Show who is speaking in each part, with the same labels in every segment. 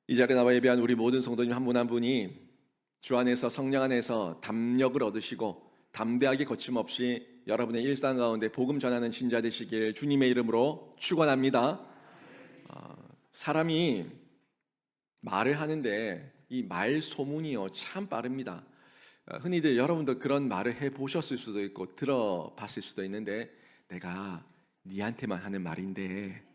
Speaker 1: 이 자리에 나와 예배한 우리 모든 성도님 한 분 한 분이 주 안에서 성령 안에서 담력을 얻으시고 담대하게 거침없이 여러분의 일상 가운데 복음 전하는 신자 되시길 주님의 이름으로 축원합니다. 사람이 말을 하는데 이 말 소문이요 참 빠릅니다. 흔히들 여러분도 그런 말을 해 보셨을 수도 있고 들어봤을 수도 있는데, 내가 니한테만 하는 말인데,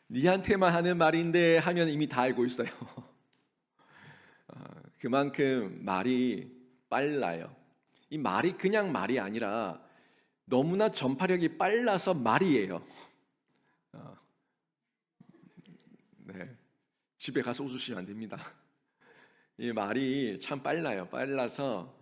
Speaker 1: 니한테만 하는 말인데 하면 이미 다 알고 있어요. 그만큼 말이 빨라요. 이 말이 그냥 말이 아니라 너무나 전파력이 빨라서 말이에요. 어, 네. 집에 가서 웃으시면 안 됩니다. 이 말이 참 빨라요. 빨라서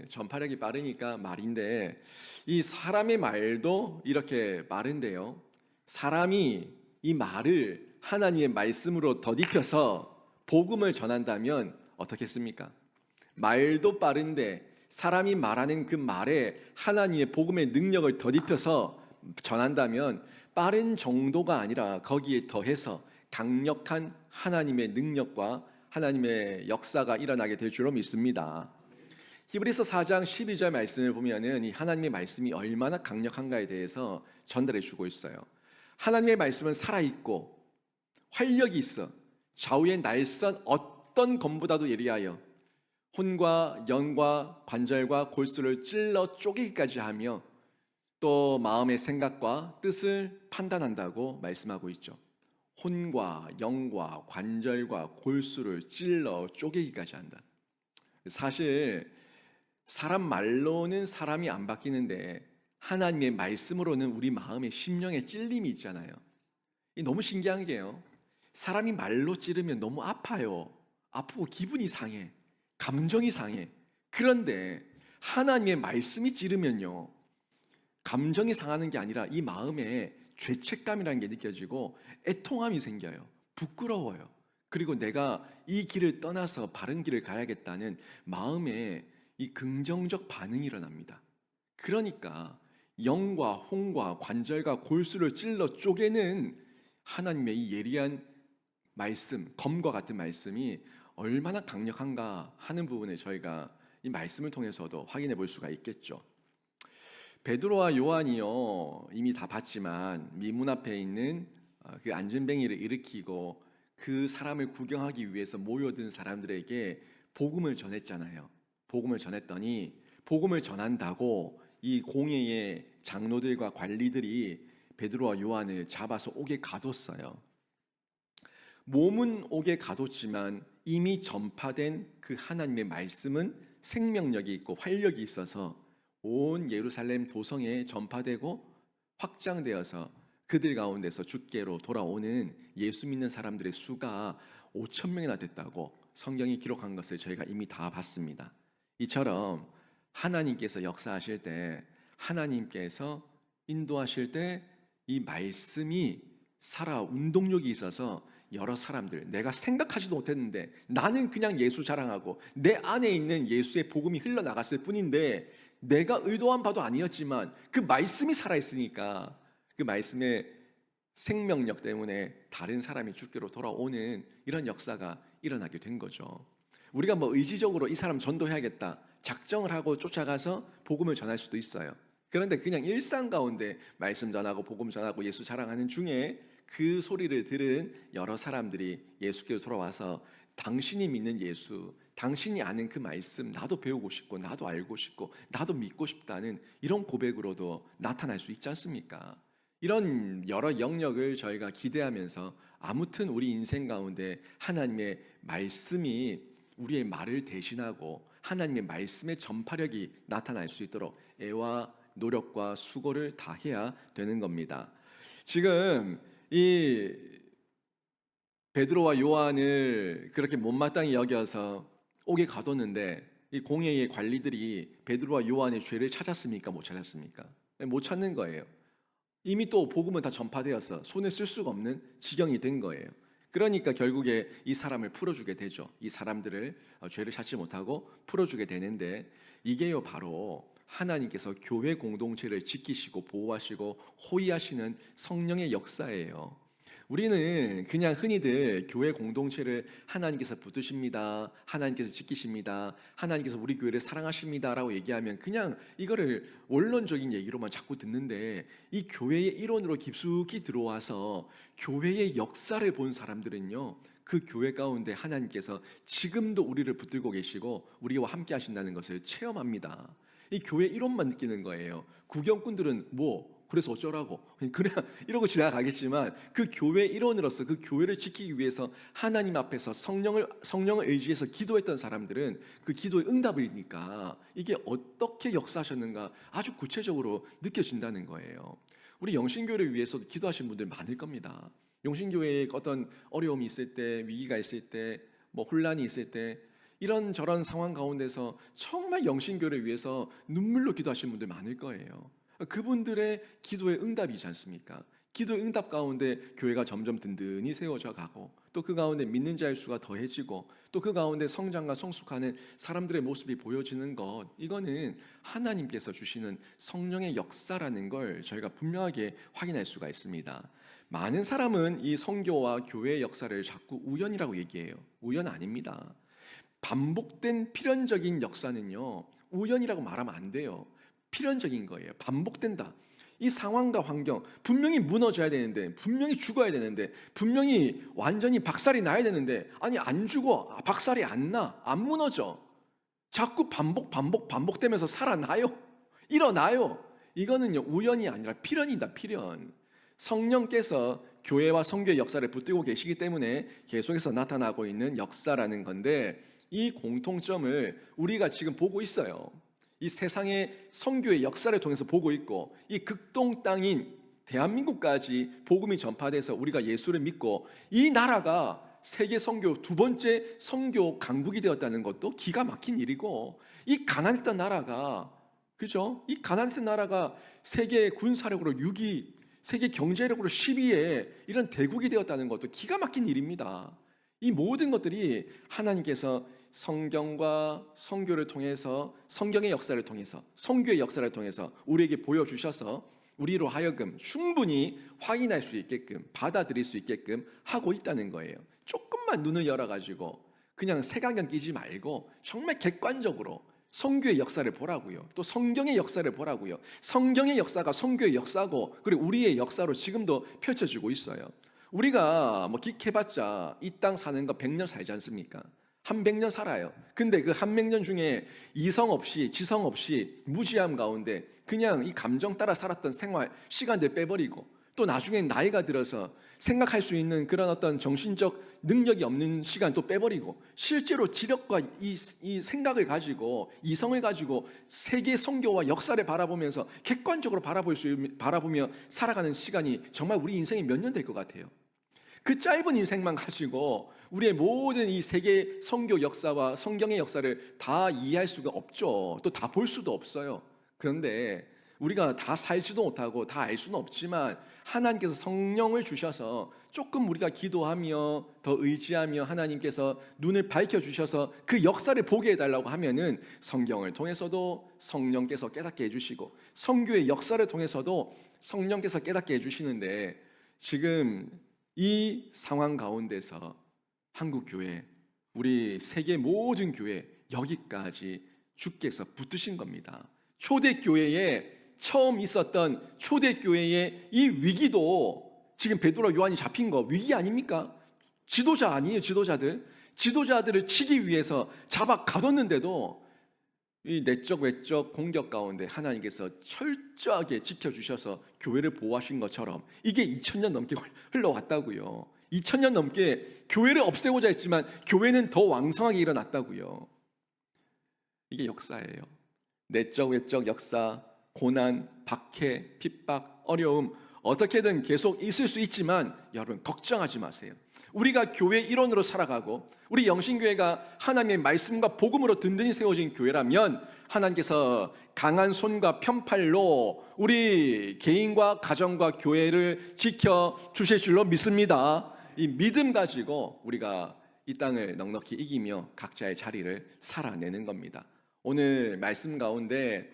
Speaker 1: 전파력이 빠르니까 말인데, 이 사람의 말도 이렇게 빠른데요. 사람이 이 말을 하나님의 말씀으로 덧입혀서 복음을 전한다면 어떻겠습니까? 말도 빠른데 사람이 말하는 그 말에 하나님의 복음의 능력을 덧입혀서 전한다면 빠른 정도가 아니라 거기에 더해서 강력한 하나님의 능력과 하나님의 역사가 일어나게 될 줄로 믿습니다. 히브리서 4장 12절 말씀을 보면은 이 하나님의 말씀이 얼마나 강력한가에 대해서 전달해 주고 있어요. 하나님의 말씀은 살아있고 활력이 있어 좌우의 날선 어떤 검보다도 예리하여 혼과 영과 관절과 골수를 찔러 쪼개기까지 하며 또 마음의 생각과 뜻을 판단한다고 말씀하고 있죠. 혼과 영과 관절과 골수를 찔러 쪼개기까지 한다. 사실 사람 말로는 사람이 안 바뀌는데 하나님의 말씀으로는 우리 마음의 심령에 찔림이 있잖아요. 이 너무 신기한 게요. 사람이 말로 찌르면 너무 아파요. 아프고 기분이 상해. 감정이 상해. 그런데 하나님의 말씀이 찌르면요, 감정이 상하는 게 아니라 이 마음에 죄책감이라는 게 느껴지고 애통함이 생겨요. 부끄러워요. 그리고 내가 이 길을 떠나서 바른 길을 가야겠다는 마음에 이 긍정적 반응이 일어납니다. 그러니까 영과 홍과 관절과 골수를 찔러 쪼개는 하나님의 이 예리한 말씀, 검과 같은 말씀이 얼마나 강력한가 하는 부분에 저희가 이 말씀을 통해서도 확인해 볼 수가 있겠죠. 베드로와 요한이요 이미 다 봤지만 미문 앞에 있는 그 안전뱅이를 일으키고 그 사람을 구경하기 위해서 모여든 사람들에게 복음을 전했잖아요. 복음을 전했더니 복음을 전한다고 이 공회의 장로들과 관리들이 베드로와 요한을 잡아서 옥에 가뒀어요. 몸은 옥에 가뒀지만 이미 전파된 그 하나님의 말씀은 생명력이 있고 활력이 있어서 온 예루살렘 도성에 전파되고 확장되어서 그들 가운데서 주께로 돌아오는 예수 믿는 사람들의 수가 5천 명이나 됐다고 성경이 기록한 것을 저희가 이미 다 봤습니다. 이처럼 하나님께서 역사하실 때, 하나님께서 인도하실 때 이 말씀이 살아 운동력이 있어서 여러 사람들, 내가 생각하지도 못했는데 나는 그냥 예수 자랑하고 내 안에 있는 예수의 복음이 흘러나갔을 뿐인데 내가 의도한 바도 아니었지만 그 말씀이 살아있으니까 그 말씀의 생명력 때문에 다른 사람이 주께로 돌아오는 이런 역사가 일어나게 된 거죠. 우리가 뭐 의지적으로 이 사람 전도해야겠다 작정을 하고 쫓아가서 복음을 전할 수도 있어요. 그런데 그냥 일상 가운데 말씀 전하고 복음 전하고 예수 자랑하는 중에 그 소리를 들은 여러 사람들이 예수께로 돌아와서 당신이 믿는 예수, 당신이 아는 그 말씀 나도 배우고 싶고 나도 알고 싶고 나도 믿고 싶다는 이런 고백으로도 나타날 수 있지 않습니까? 이런 여러 영역을 저희가 기대하면서 아무튼 우리 인생 가운데 하나님의 말씀이 우리의 말을 대신하고 하나님의 말씀의 전파력이 나타날 수 있도록 애와 노력과 수고를 다해야 되는 겁니다. 지금 이 베드로와 요한을 그렇게 못마땅히 여겨서 옥에 가뒀는데 이 공회의 관리들이 베드로와 요한의 죄를 찾았습니까? 못 찾았습니까? 못 찾는 거예요. 이미 또 복음은 다 전파되어서 손에 쓸 수가 없는 지경이 된 거예요. 그러니까 결국에 이 사람을 풀어주게 되죠. 이 사람들을 죄를 찾지 못하고 풀어주게 되는데, 이게요 바로 하나님께서 교회 공동체를 지키시고 보호하시고 호위하시는 성령의 역사예요. 우리는 그냥 흔히들 교회 공동체를 하나님께서 붙드십니다, 하나님께서 지키십니다, 하나님께서 우리 교회를 사랑하십니다라고 얘기하면 그냥 이거를 원론적인 얘기로만 자꾸 듣는데, 이 교회의 일원으로 깊숙이 들어와서 교회의 역사를 본 사람들은요, 그 교회 가운데 하나님께서 지금도 우리를 붙들고 계시고 우리와 함께 하신다는 것을 체험합니다. 이 교회 이론만 느끼는 거예요. 구경꾼들은 뭐 그래서 어쩌라고 그냥 이러고 지나가겠지만, 그 교회 일원으로서 그 교회를 지키기 위해서 하나님 앞에서 성령을 의지해서 기도했던 사람들은 그 기도의 응답이니까 이게 어떻게 역사하셨는가 아주 구체적으로 느껴진다는 거예요. 우리 영신교회를 위해서도 기도하신 분들 많을 겁니다. 영신교회에 어떤 어려움이 있을 때, 위기가 있을 때, 뭐 혼란이 있을 때, 이런저런 상황 가운데서 정말 영신교회를 위해서 눈물로 기도하신 분들 많을 거예요. 그분들의 기도의 응답이지 않습니까? 기도의 응답 가운데 교회가 점점 든든히 세워져 가고, 또 그 가운데 믿는 자의 수가 더해지고, 또 그 가운데 성장과 성숙하는 사람들의 모습이 보여지는 것, 이거는 하나님께서 주시는 성령의 역사라는 걸 저희가 분명하게 확인할 수가 있습니다. 많은 사람은 이 선교와 교회의 역사를 자꾸 우연이라고 얘기해요. 우연 아닙니다. 반복된 필연적인 역사는요, 우연이라고 말하면 안 돼요. 필연적인 거예요. 반복된다. 이 상황과 환경, 분명히 무너져야 되는데, 분명히 죽어야 되는데, 분명히 완전히 박살이 나야 되는데, 아니 안 죽어, 박살이 안 나, 안 무너져. 자꾸 반복되면서 살아나요. 일어나요. 이거는요, 우연이 아니라 필연이다, 필연. 성령께서 교회와 선교의 역사를 붙들고 계시기 때문에 계속해서 나타나고 있는 역사라는 건데, 이 공통점을 우리가 지금 보고 있어요. 이 세상의 선교의 역사를 통해서 보고 있고, 이 극동 땅인 대한민국까지 복음이 전파돼서 우리가 예수를 믿고, 이 나라가 세계 선교 두 번째 선교 강국이 되었다는 것도 기가 막힌 일이고, 이 가난했던 나라가, 그죠? 이 가난했던 나라가 세계 군사력으로 6위, 세계 경제력으로 10위에 이런 대국이 되었다는 것도 기가 막힌 일입니다. 이 모든 것들이 하나님께서 성경과 선교를 통해서, 성경의 역사를 통해서, 선교의 역사를 통해서 우리에게 보여주셔서 우리로 하여금 충분히 확인할 수 있게끔, 받아들일 수 있게끔 하고 있다는 거예요. 조금만 눈을 열어가지고 그냥 색안경 끼지 말고 정말 객관적으로 선교의 역사를 보라고요. 또 성경의 역사를 보라고요. 성경의 역사가 선교의 역사고, 그리고 우리의 역사로 지금도 펼쳐지고 있어요. 우리가 뭐 기캐봤자 이 땅 사는 거 100년 살지 않습니까? 한 100년 살아요. 근데 그 한 100년 중에 이성 없이, 지성 없이 무지함 가운데 그냥 이 감정 따라 살았던 생활 시간들 빼버리고, 또 나중에 나이가 들어서 생각할 수 있는 그런 어떤 정신적 능력이 없는 시간 또 빼버리고, 실제로 지력과 이 생각을 가지고, 이성을 가지고 세계 선교와 역사를 바라보면서 객관적으로 바라보며 살아가는 시간이 정말 우리 인생이 몇 년 될 것 같아요. 그 짧은 인생만 가지고 우리의 모든 이 세계 선교 역사와 성경의 역사를 다 이해할 수가 없죠. 또 다 볼 수도 없어요. 그런데 우리가 다 살지도 못하고 다 알 수는 없지만, 하나님께서 성령을 주셔서 조금 우리가 기도하며 더 의지하며 하나님께서 눈을 밝혀주셔서 그 역사를 보게 해달라고 하면은, 성경을 통해서도 성령께서 깨닫게 해주시고, 선교의 역사를 통해서도 성령께서 깨닫게 해주시는데, 지금 이 상황 가운데서 한국 교회, 우리 세계 모든 교회, 여기까지 주께서 붙드신 겁니다. 초대교회에 처음 있었던 초대교회의 이 위기도 지금 베드로와 요한이 잡힌 거 위기 아닙니까? 지도자 아니에요, 지도자들을 치기 위해서 잡아 가뒀는데도 이 내적 외적 공격 가운데 하나님께서 철저하게 지켜주셔서 교회를 보호하신 것처럼, 이게 2000년 넘게 흘러왔다고요. 2000년 넘게 교회를 없애고자 했지만 교회는 더 왕성하게 일어났다고요. 이게 역사예요. 내적 외적 역사, 고난, 박해, 핍박, 어려움 어떻게든 계속 있을 수 있지만, 여러분 걱정하지 마세요. 우리가 교회 일원으로 살아가고, 우리 영신교회가 하나님의 말씀과 복음으로 든든히 세워진 교회라면, 하나님께서 강한 손과 편팔로 우리 개인과 가정과 교회를 지켜 주실 줄로 믿습니다. 이 믿음 가지고 우리가 이 땅을 넉넉히 이기며 각자의 자리를 살아내는 겁니다. 오늘 말씀 가운데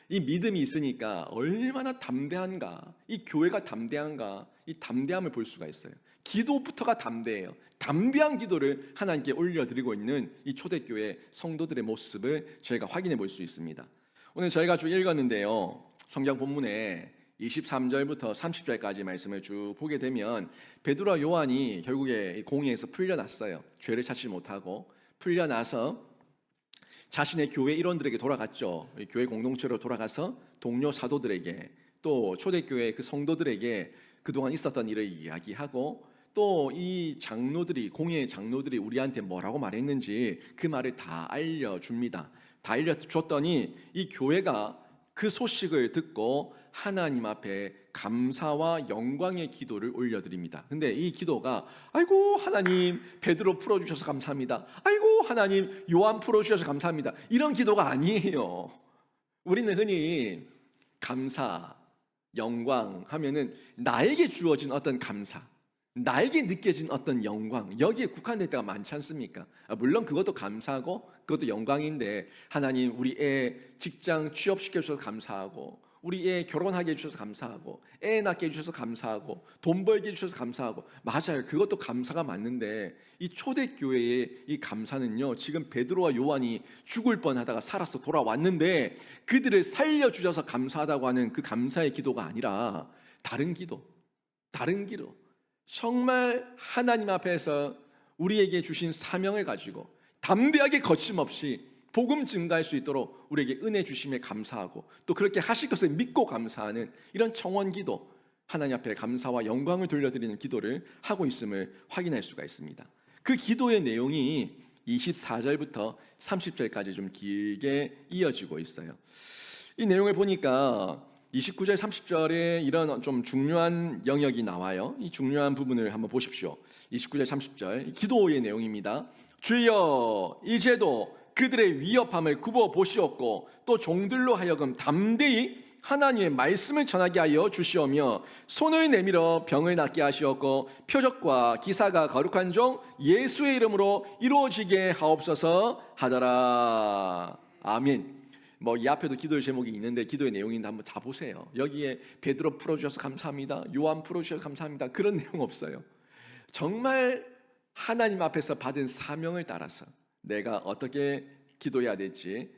Speaker 1: 이 믿음이 있으니까 얼마나 담대한가, 이 교회가 담대한가, 이 담대함을 볼 수가 있어요. 기도부터가 담대해요. 담대한 기도를 하나님께 올려드리고 있는 이 초대교회 성도들의 모습을 저희가 확인해 볼 수 있습니다. 오늘 저희가 쭉 읽었는데요, 성경 본문에 23절부터 30절까지 말씀을 쭉 보게 되면 베드로와 요한이 결국에 공회에서 풀려났어요. 죄를 찾지 못하고 풀려나서 자신의 교회 일원들에게 돌아갔죠. 교회 공동체로 돌아가서 동료 사도들에게, 또 초대교회 그 성도들에게 그동안 있었던 일을 이야기하고, 또 이 장로들이, 공회의 장로들이 우리한테 뭐라고 말했는지 그 말을 다 알려줍니다. 다 알려줬더니 이 교회가 그 소식을 듣고 하나님 앞에 감사와 영광의 기도를 올려드립니다. 근데 이 기도가 아이고 하나님 베드로 풀어주셔서 감사합니다, 아이고 하나님 요한 풀어주셔서 감사합니다, 이런 기도가 아니에요. 우리는 흔히 감사, 영광 하면은 나에게 주어진 어떤 감사, 나에게 느껴진 어떤 영광, 여기에 국한될 때가 많지 않습니까? 물론 그것도 감사하고 그것도 영광인데, 하나님 우리 애 직장 취업시켜 주셔서 감사하고, 우리 애 결혼하게 해주셔서 감사하고, 애 낳게 해주셔서 감사하고, 돈 벌게 해주셔서 감사하고, 맞아요, 그것도 감사가 맞는데 이 초대교회의 이 감사는요, 지금 베드로와 요한이 죽을 뻔하다가 살아서 돌아왔는데 그들을 살려주셔서 감사하다고 하는 그 감사의 기도가 아니라 다른 기도, 정말 하나님 앞에서 우리에게 주신 사명을 가지고 담대하게 거침없이 복음 증가할 수 있도록 우리에게 은혜 주심에 감사하고, 또 그렇게 하실 것을 믿고 감사하는 이런 청원 기도, 하나님 앞에 감사와 영광을 돌려드리는 기도를 하고 있음을 확인할 수가 있습니다. 그 기도의 내용이 24절부터 30절까지 좀 길게 이어지고 있어요. 이 내용을 보니까 29절 30절에 이런 좀 중요한 영역이 나와요. 이 중요한 부분을 한번 보십시오. 29절 30절 기도의 내용입니다. 주여 이제도 그들의 위협함을 굽어 보시옵고, 또 종들로 하여금 담대히 하나님의 말씀을 전하게 하여 주시오며, 손을 내밀어 병을 낫게 하시옵고, 표적과 기사가 거룩한 종 예수의 이름으로 이루어지게 하옵소서 하더라. 아멘. 이 앞에도 기도의 제목이 있는데 기도의 내용인데 한번 다 보세요. 여기에 베드로 풀어주셔서 감사합니다, 요한 풀어주셔서 감사합니다, 그런 내용 없어요. 정말 하나님 앞에서 받은 사명을 따라서 내가 어떻게 기도해야 될지,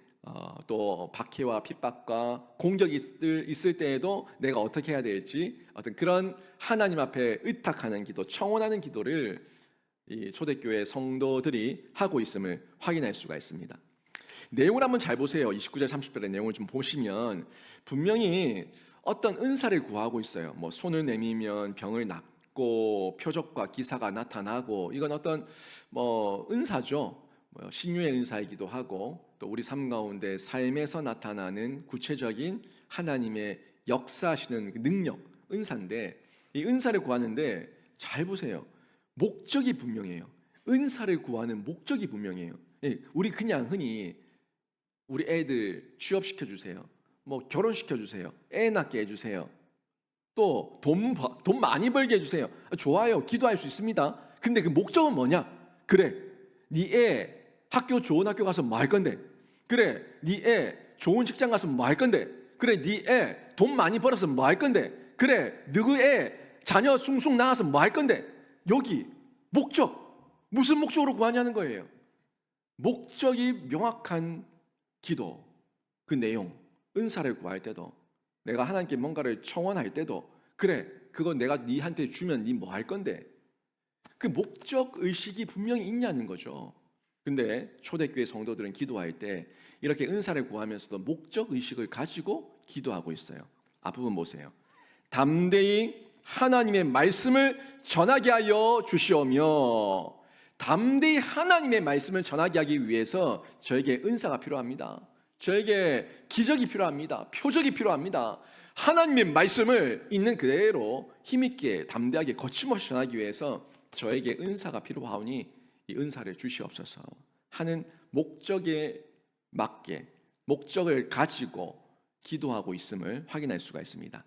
Speaker 1: 또 박해와 핍박과 공격이 있을 때에도 내가 어떻게 해야 될지, 어떤 그런 하나님 앞에 의탁하는 기도, 청원하는 기도를 이 초대교회 성도들이 하고 있음을 확인할 수가 있습니다. 내용을 한번 잘 보세요. 29절 30절의 내용을 좀 보시면 분명히 어떤 은사를 구하고 있어요. 손을 내밀면 병을 낫고 표적과 기사가 나타나고, 이건 어떤 은사죠. 신유의 은사이기도 하고, 또 우리 삶 가운데 삶에서 나타나는 구체적인 하나님의 역사하시는 능력, 은사인데, 이 은사를 구하는데 잘 보세요. 목적이 분명해요. 은사를 구하는 목적이 분명해요. 우리 그냥 흔히 우리 애들 취업시켜 주세요, 결혼시켜 주세요, 애 낳게 해주세요, 또 돈 많이 벌게 해주세요. 좋아요, 기도할 수 있습니다. 근데 그 목적은 뭐냐? 그래, 네 애 좋은 학교 가서 뭐 할 건데? 그래, 네 애 좋은 직장 가서 뭐 할 건데? 그래, 네 애 돈 많이 벌어서 뭐 할 건데? 그래, 너희 애 자녀 숭숭 낳아서 뭐 할 건데? 여기 목적, 무슨 목적으로 구하냐는 거예요. 목적이 명확한 기도, 그 내용, 은사를 구할 때도, 내가 하나님께 뭔가를 청원할 때도, 그래, 그거 내가 네한테 주면 네 뭐 할 건데? 그 목적 의식이 분명히 있냐는 거죠. 근데 초대교회 성도들은 기도할 때 이렇게 은사를 구하면서도 목적 의식을 가지고 기도하고 있어요. 앞부분 보세요. 담대히 하나님의 말씀을 전하게 하여 주시오며, 담대히 하나님의 말씀을 전하게 하기 위해서 저에게 은사가 필요합니다. 저에게 기적이 필요합니다. 표적이 필요합니다. 하나님의 말씀을 있는 그대로 힘있게 담대하게 거침없이 전하기 위해서 저에게 은사가 필요하오니 이 은사를 주시옵소서 하는 목적에 맞게, 목적을 가지고 기도하고 있음을 확인할 수가 있습니다.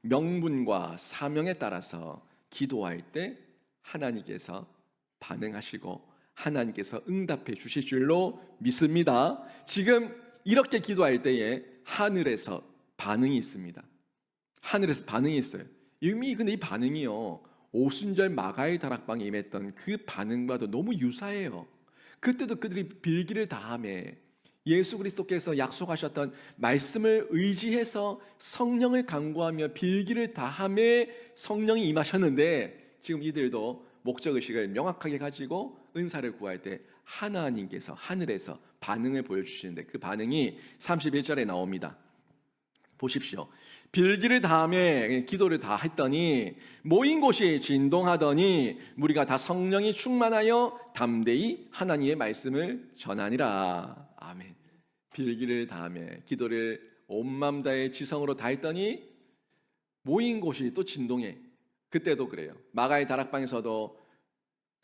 Speaker 1: 명분과 사명에 따라서 기도할 때 하나님께서 반응하시고 하나님께서 응답해 주실 줄로 믿습니다. 지금 이렇게 기도할 때에 하늘에서 반응이 있습니다. 하늘에서 반응이 있어요. 이미 근데 이 반응이요, 오순절 마가의 다락방에 임했던 그 반응과도 너무 유사해요. 그때도 그들이 빌기를 다함에 예수 그리스도께서 약속하셨던 말씀을 의지해서 성령을 간구하며 빌기를 다함에 성령이 임하셨는데, 지금 이들도 목적의식을 명확하게 가지고 은사를 구할 때 하나님께서 하늘에서 반응을 보여주시는데, 그 반응이 31절에 나옵니다. 보십시오. 빌기를 다함에 기도를 다 했더니 모인 곳이 진동하더니 무리가 다 성령이 충만하여 담대히 하나님의 말씀을 전하니라. 아멘. 빌기를 다함에 기도를 온 마음 다해 지성으로 다 했더니 모인 곳이 또 진동해. 그때도 그래요. 마가의 다락방에서도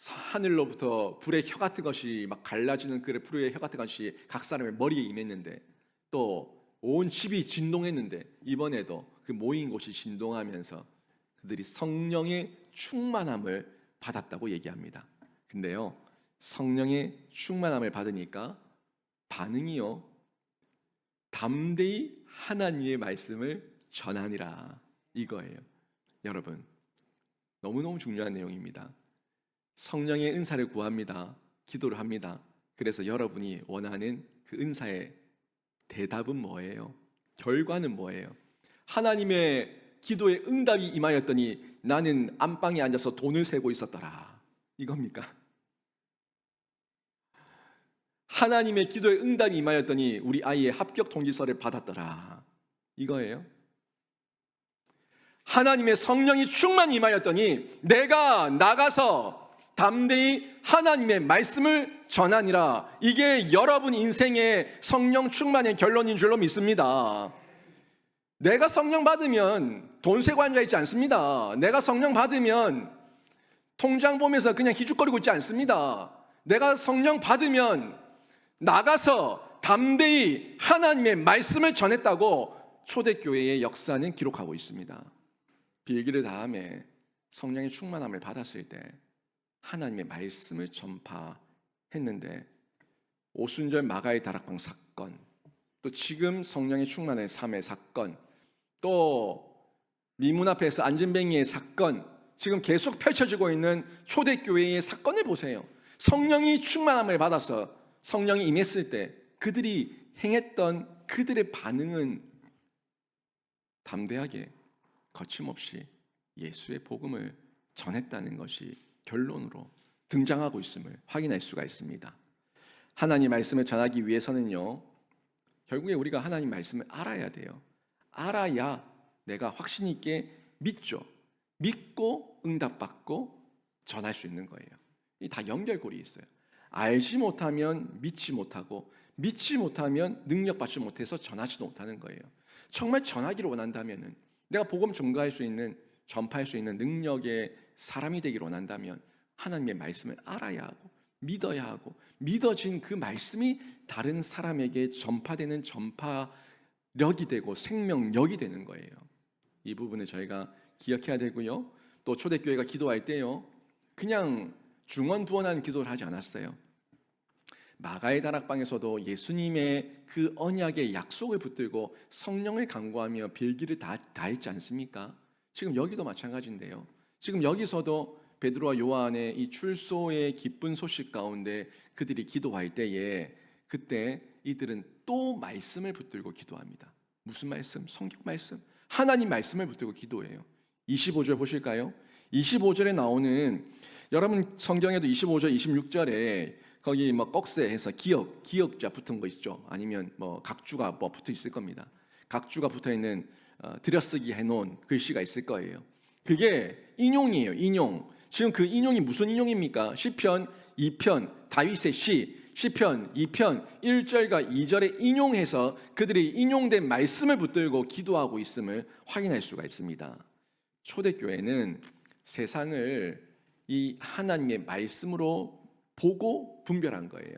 Speaker 1: 하늘로부터 불의 혀 같은 것이 막 갈라지는, 그 불의 혀 같은 것이 각 사람의 머리에 임했는데, 또 온 집이 진동했는데, 이번에도 그 모인 곳이 진동하면서 그들이 성령의 충만함을 받았다고 얘기합니다. 근데요, 성령의 충만함을 받으니까 반응이요, 담대히 하나님의 말씀을 전하니라, 이거예요. 여러분, 너무너무 중요한 내용입니다. 성령의 은사를 구합니다. 기도를 합니다. 그래서 여러분이 원하는 그 은사의 대답은 뭐예요? 결과는 뭐예요? 하나님의 기도에 응답이 임하였더니 나는 안방에 앉아서 돈을 세고 있었더라, 이겁니까? 하나님의 기도에 응답이 임하였더니 우리 아이의 합격 통지서를 받았더라, 이거예요? 하나님의 성령이 충만히 임하였더니 내가 나가서 담대히 하나님의 말씀을 전하니라, 이게 여러분 인생의 성령 충만의 결론인 줄로 믿습니다. 내가 성령 받으면 돈 세고 앉아있지 않습니다. 내가 성령 받으면 통장 보면서 그냥 희죽거리고 있지 않습니다. 내가 성령 받으면 나가서 담대히 하나님의 말씀을 전했다고 초대교회의 역사는 기록하고 있습니다. 빌기를 다함에 성령의 충만함을 받았을 때 하나님의 말씀을 전파했는데, 오순절 마가의 다락방 사건, 또 지금 성령의 충만의 삶의 사건, 또 미문 앞에서 안진뱅이의 사건, 지금 계속 펼쳐지고 있는 초대교회의 사건을 보세요. 성령이 충만함을 받아서 성령이 임했을 때 그들이 행했던 그들의 반응은 담대하게 거침없이 예수의 복음을 전했다는 것이 결론으로 등장하고 있음을 확인할 수가 있습니다. 하나님 말씀을 전하기 위해서는요, 결국에 우리가 하나님 말씀을 알아야 돼요. 알아야 내가 확신 있게 믿죠. 믿고 응답받고 전할 수 있는 거예요. 이 다 연결고리 있어요. 알지 못하면 믿지 못하고, 믿지 못하면 능력받지 못해서 전하지도 못하는 거예요. 정말 전하기를 원한다면은, 내가 복음 전가할 수 있는, 전파할 수 있는 능력의 사람이 되기를 원한다면 하나님의 말씀을 알아야 하고 믿어야 하고, 믿어진 그 말씀이 다른 사람에게 전파되는 전파력이 되고 생명력이 되는 거예요. 이 부분을 저희가 기억해야 되고요. 또 초대교회가 기도할 때요, 그냥 중언부언하는 기도를 하지 않았어요. 마가의 다락방에서도 예수님의 그 언약의 약속을 붙들고 성령을 간구하며 빌기를 다 했지 않습니까? 지금 여기도 마찬가지인데요. 지금 여기서도 베드로와 요한의 이 출소의 기쁜 소식 가운데 그들이 기도할 때에, 그때 이들은 또 말씀을 붙들고 기도합니다. 무슨 말씀? 성경 말씀, 하나님 말씀을 붙들고 기도해요. 25절 보실까요? 25절에 나오는, 여러분 성경에도 25절, 26절에 거기 뭐 꺽쇠해서 기역자 붙은 거 있죠? 아니면 뭐 각주가 뭐 붙어 있을 겁니다. 각주가 붙어 있는 들여쓰기 해놓은 글씨가 있을 거예요. 그게 인용이에요. 인용. 지금 그 인용이 무슨 인용입니까? 시편 2편 다윗의 시편 2편 1절과 2절에 인용해서 그들이 인용된 말씀을 붙들고 기도하고 있음을 확인할 수가 있습니다. 초대교회는 세상을 이 하나님의 말씀으로 보고 분별한 거예요.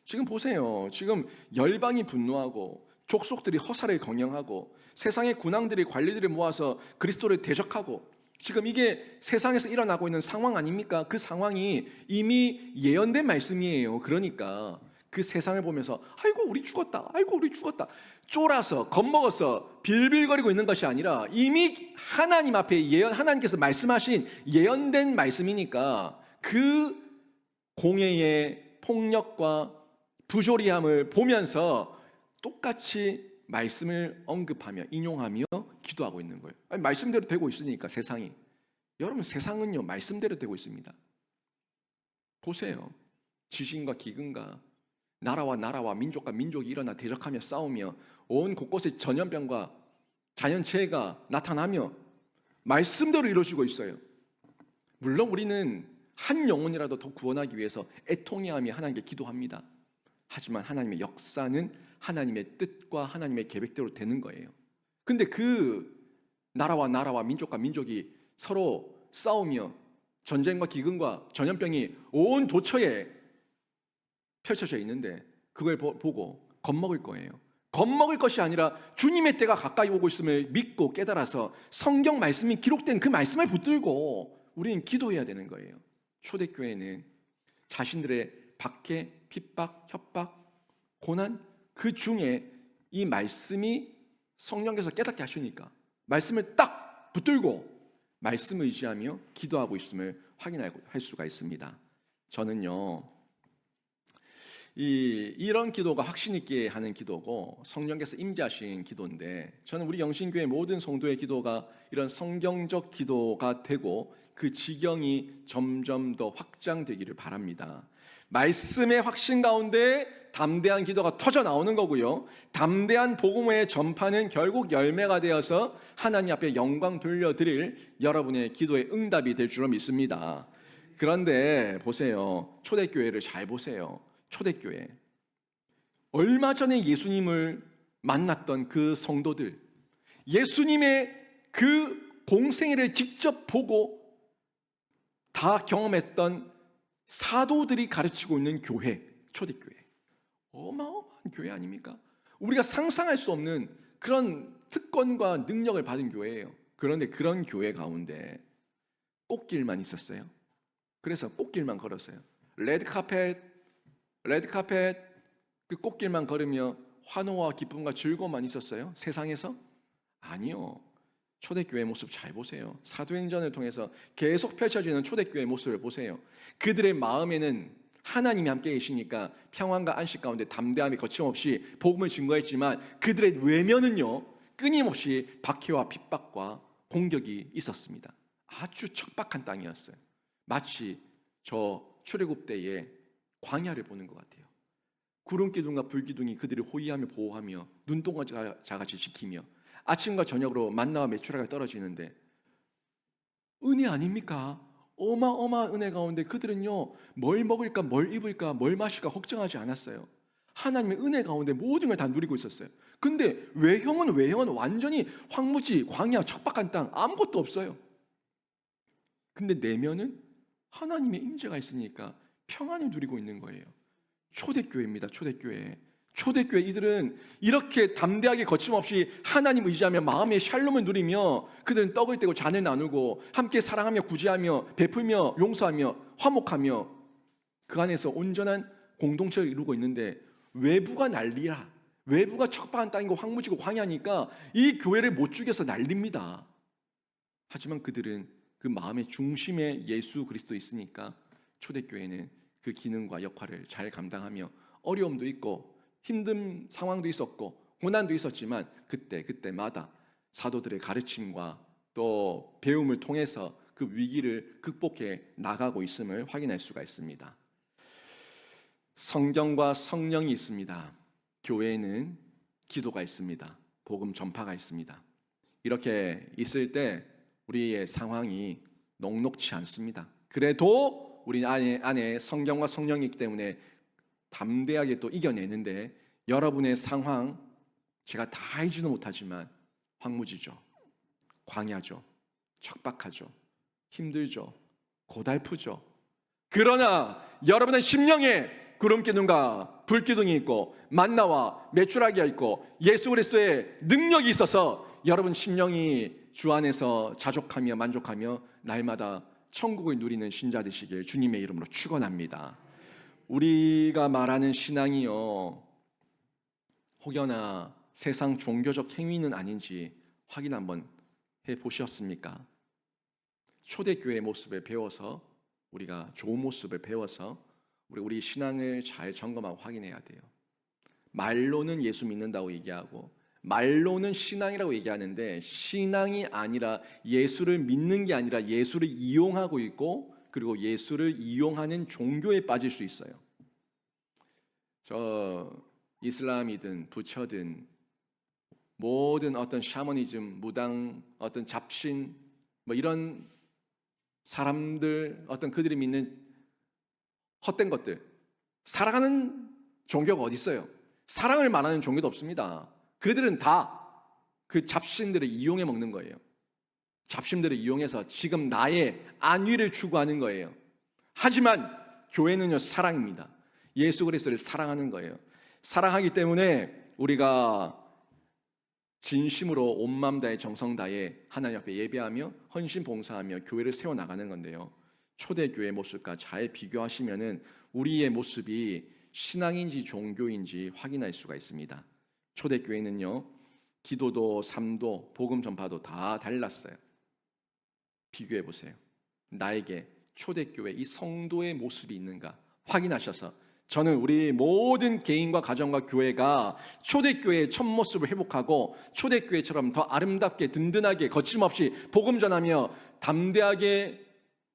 Speaker 1: 지금 보세요. 지금 열방이 분노하고 족속들이 허사를 경영하고 세상의 군왕들이 관리들을 모아서 그리스도를 대적하고, 지금 이게 세상에서 일어나고 있는 상황 아닙니까? 그 상황이 이미 예언된 말씀이에요. 그러니까 그 세상을 보면서 아이고 우리 죽었다, 아이고 우리 죽었다 쫄아서 겁먹어서 빌빌거리고 있는 것이 아니라 이미 하나님 앞에 하나님께서 말씀하신 예언된 말씀이니까 그 공회의 폭력과 부조리함을 보면서 똑같이 말씀을 언급하며 인용하며 기도하고 있는 거예요. 아니, 말씀대로 되고 있으니까 세상이. 여러분 세상은요 말씀대로 되고 있습니다. 보세요. 지진과 기근과 나라와 민족과 민족이 일어나 대적하며 싸우며 온 곳곳에 전염병과 자연재해가 나타나며 말씀대로 이루어지고 있어요. 물론 우리는 한 영혼이라도 더 구원하기 위해서 애통해하며 하나님께 기도합니다. 하지만 하나님의 역사는 하나님의 뜻과 하나님의 계획대로 되는 거예요. 근데 그 나라와 민족과 민족이 서로 싸우며 전쟁과 기근과 전염병이 온 도처에 펼쳐져 있는데 그걸 보고 겁먹을 거예요. 겁먹을 것이 아니라 주님의 때가 가까이 오고 있음을 믿고 깨달아서 성경 말씀이 기록된 그 말씀을 붙들고 우리는 기도해야 되는 거예요. 초대교회는 자신들의 박해, 핍박, 협박, 고난 그 중에 이 말씀이 성령께서 깨닫게 하시니까 말씀을 딱 붙들고 말씀을 의지하며 기도하고 있음을 확인할 수가 있습니다. 저는요 이런 기도가 확신 있게 하는 기도고 성령께서 임재하신 기도인데 저는 우리 영신교회 모든 성도의 기도가 이런 성경적 기도가 되고 그 지경이 점점 더 확장되기를 바랍니다. 말씀의 확신 가운데 담대한 기도가 터져 나오는 거고요. 담대한 복음의 전파는 결국 열매가 되어서 하나님 앞에 영광 돌려드릴 여러분의 기도의 응답이 될 줄로 믿습니다. 그런데 보세요. 초대교회를 잘 보세요. 초대교회. 얼마 전에 예수님을 만났던 그 성도들, 예수님의 그 공생애를 직접 보고 다 경험했던 사도들이 가르치고 있는 교회, 초대교회. 어마어마한 교회 아닙니까? 우리가 상상할 수 없는 그런 특권과 능력을 받은 교회예요. 그런데 그런 교회 가운데 꽃길만 있었어요. 그래서 꽃길만 걸었어요. 레드카펫 그 꽃길만 걸으며 환호와 기쁨과 즐거움만 있었어요? 세상에서? 아니요. 초대교회 모습 잘 보세요. 사도행전을 통해서 계속 펼쳐지는 초대교회 모습을 보세요. 그들의 마음에는 하나님이 함께 계시니까 평안과 안식 가운데 담대함이 거침없이 복음을 증거했지만 그들의 외면은요 끊임없이 박해와 핍박과 공격이 있었습니다. 아주 척박한 땅이었어요. 마치 저 출애굽 때의 광야를 보는 것 같아요. 구름기둥과 불기둥이 그들을 호위하며 보호하며 눈동자같이 지키며 아침과 저녁으로 만나와 메추라가 떨어지는데 은혜 아닙니까? 어마어마한 은혜 가운데 그들은요 뭘 먹을까 뭘 입을까 뭘 마실까 걱정하지 않았어요. 하나님의 은혜 가운데 모든 걸 다 누리고 있었어요. 근데 외형은 완전히 황무지 광야 척박한 땅 아무것도 없어요. 근데 내면은 하나님의 임재가 있으니까 평안을 누리고 있는 거예요. 초대교회입니다. 초대교회 이들은 이렇게 담대하게 거침없이 하나님 의지하며 마음의 샬롬을 누리며 그들은 떡을 떼고 잔을 나누고 함께 사랑하며 구제하며 베풀며 용서하며 화목하며 그 안에서 온전한 공동체를 이루고 있는데 외부가 난리라. 외부가 척박한 땅이고 황무지고 광야니까 이 교회를 못 죽여서 난립니다. 하지만 그들은 그 마음의 중심에 예수 그리스도 있으니까 초대교회는 그 기능과 역할을 잘 감당하며 어려움도 있고 힘든 상황도 있었고 고난도 있었지만 그때마다 사도들의 가르침과 또 배움을 통해서 그 위기를 극복해 나가고 있음을 확인할 수가 있습니다. 성경과 성령이 있습니다. 교회에는 기도가 있습니다. 복음 전파가 있습니다. 이렇게 있을 때 우리의 상황이 녹록치 않습니다. 그래도 우리 안에 성경과 성령이 있기 때문에 담대하게 또 이겨내는데 여러분의 상황 제가 다 알지는 못하지만 황무지죠. 광야죠. 척박하죠. 힘들죠. 고달프죠. 그러나 여러분의 심령에 구름기둥과 불기둥이 있고 만나와 메추라기가 있고 예수 그리스도의 능력이 있어서 여러분 심령이 주 안에서 자족하며 만족하며 날마다 천국을 누리는 신자 되시길 주님의 이름으로 축원합니다. 우리가 말하는 신앙이요, 혹여나 세상 종교적 행위는 아닌지 확인 한번 해 보셨습니까? 초대교회 모습을 배워서, 우리가 좋은 모습을 배워서 우리 신앙을 잘 점검하고 확인해야 돼요. 말로는 예수 믿는다고 얘기하고 말로는 신앙이라고 얘기하는데, 신앙이 아니라 예수를 믿는 게 아니라 예수를 이용하고 있고, 그리고 예수를 이용하는 종교에 빠질 수 있어요. 저 이슬람이든 부처든 모든 어떤 샤머니즘, 무당, 어떤 잡신, 뭐 이런 사람들, 어떤 그들이 믿는 헛된 것들, 사랑하는 종교가 어디 있어요? 사랑을 말하는 종교도 없습니다. 그들은 다 그 잡신들을 이용해 먹는 거예요. 잡신들을 이용해서 지금 나의 안위를 추구하는 거예요. 하지만 교회는요, 사랑입니다. 예수 그리스도를 사랑하는 거예요. 사랑하기 때문에 우리가 진심으로 온 마음 다해 정성 다해 하나님 앞에 예배하며 헌신 봉사하며 교회를 세워나가는 건데요, 초대교회 모습과 잘 비교하시면은 우리의 모습이 신앙인지 종교인지 확인할 수가 있습니다. 초대교회는요, 기도도 삶도 복음 전파도 다 달랐어요. 비교해 보세요. 나에게 초대교회 이 성도의 모습이 있는가 확인하셔서, 저는 우리 모든 개인과 가정과 교회가 초대교회의 첫 모습을 회복하고 초대교회처럼 더 아름답게 든든하게 거침없이 복음 전하며 담대하게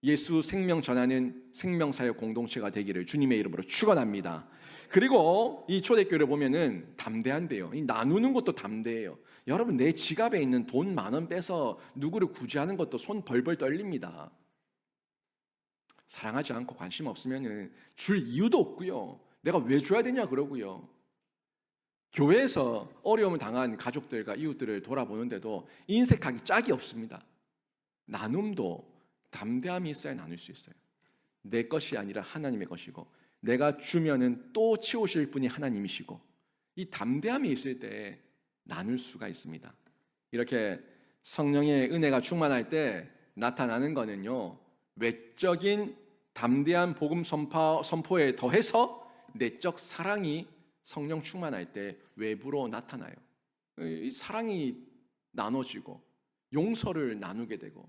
Speaker 1: 예수 생명 전하는 생명사역 공동체가 되기를 주님의 이름으로 축원합니다. 그리고 이 초대교회를 보면은 담대한데요, 이 나누는 것도 담대해요. 여러분, 내 지갑에 있는 돈 10,000원 빼서 누구를 구제하는 것도 손 벌벌 떨립니다. 사랑하지 않고 관심 없으면 줄 이유도 없고요, 내가 왜 줘야 되냐 그러고요. 교회에서 어려움을 당한 가족들과 이웃들을 돌아보는데도 인색하기 짝이 없습니다. 나눔도 담대함이 있어야 나눌 수 있어요. 내 것이 아니라 하나님의 것이고, 내가 주면은 또 채우실 분이 하나님이시고, 이 담대함이 있을 때 나눌 수가 있습니다. 이렇게 성령의 은혜가 충만할 때 나타나는 거는요, 외적인 담대한 복음 선포에 더해서 내적 사랑이 성령 충만할 때 외부로 나타나요. 이 사랑이 나눠지고 용서를 나누게 되고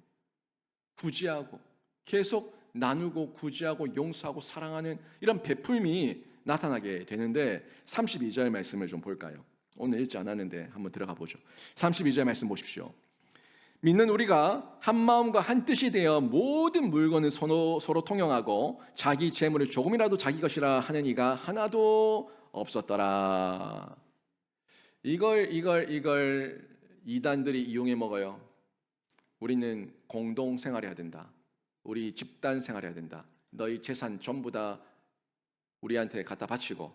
Speaker 1: 구제하고 계속 나누고 구제하고 용서하고 사랑하는 이런 베풀미 나타나게 되는데, 32절 말씀을 좀 볼까요? 오늘 읽지 않았는데 한번 들어가 보죠. 32절 말씀 보십시오. 믿는 우리가 한 마음과 한 뜻이 되어 모든 물건을 서로 통용하고 자기 재물을 조금이라도 자기 것이라 하는 이가 하나도 없었더라. 이걸 이단들이 이용해 먹어요. 우리는 공동 생활해야 된다. 우리 집단 생활해야 된다. 너희 재산 전부 다 우리한테 갖다 바치고,